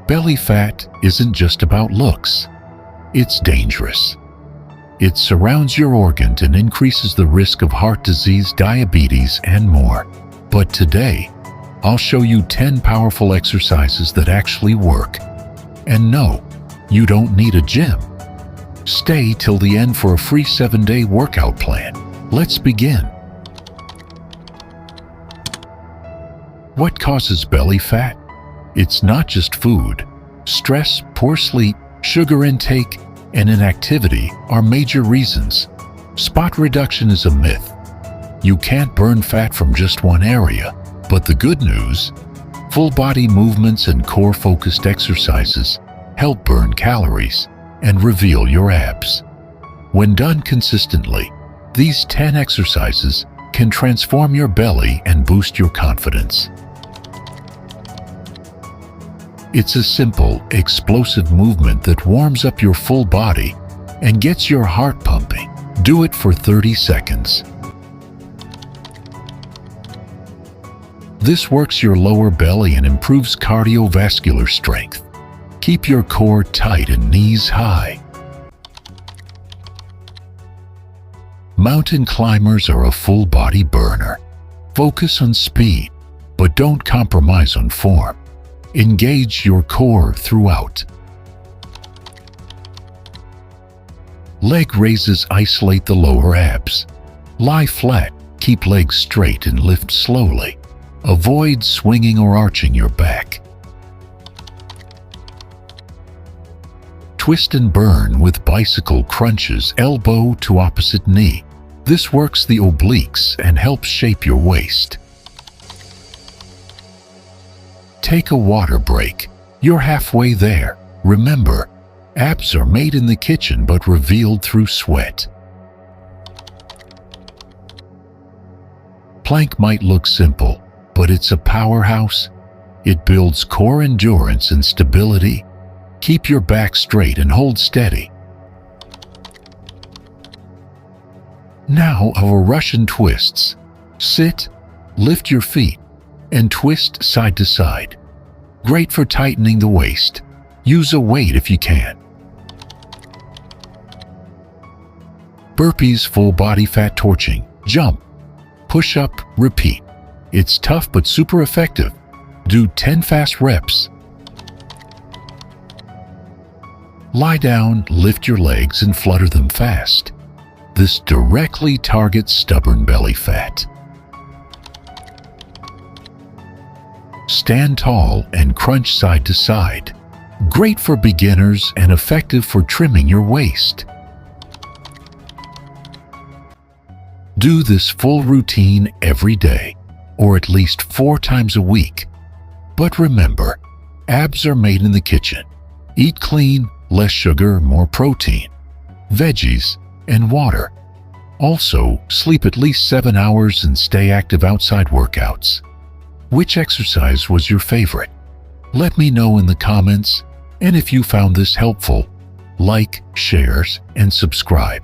Belly fat isn't just about looks. It's dangerous. It surrounds your organs and increases the risk of heart disease, diabetes, and more. But today, I'll show you 10 powerful exercises that actually work. And no, you don't need a gym. Stay till the end for a free 7-day workout plan. Let's begin. What causes belly fat? It's not just food. Stress, poor sleep, sugar intake, and inactivity are major reasons. Spot reduction is a myth. You can't burn fat from just one area. But the good news, full body movements and core-focused exercises help burn calories and reveal your abs. When done consistently, these 10 exercises can transform your belly and boost your confidence. It's a simple, explosive movement that warms up your full body and gets your heart pumping. Do it for 30 seconds. This works your lower belly and improves cardiovascular strength. Keep your core tight and knees high. Mountain climbers are a full body burner. Focus on speed, but don't compromise on form. Engage your core throughout. Leg raises isolate the lower abs. Lie flat, keep legs straight and lift slowly. Avoid swinging or arching your back. Twist and burn with bicycle crunches, elbow to opposite knee. This works the obliques and helps shape your waist. Take a water break. You're halfway there. Remember, abs are made in the kitchen but revealed through sweat. Plank might look simple, but it's a powerhouse. It builds core endurance and stability. Keep your back straight and hold steady. Now our Russian twists. Sit, lift your feet, and twist side to side. Great for tightening the waist. Use a weight if you can. Burpees, full body fat torching. Jump, push up, repeat. It's tough but super effective. Do 10 fast reps. Lie down, lift your legs and flutter them fast. This directly targets stubborn belly fat. Stand tall and crunch side to side. Great for beginners and effective for trimming your waist. Do this full routine every day, or at least 4 times a week. But remember, abs are made in the kitchen. Eat clean, less sugar, more protein, veggies, and water. Also, sleep at least 7 hours and stay active outside workouts. Which exercise was your favorite? Let me know in the comments, and if you found this helpful, like, share, and subscribe.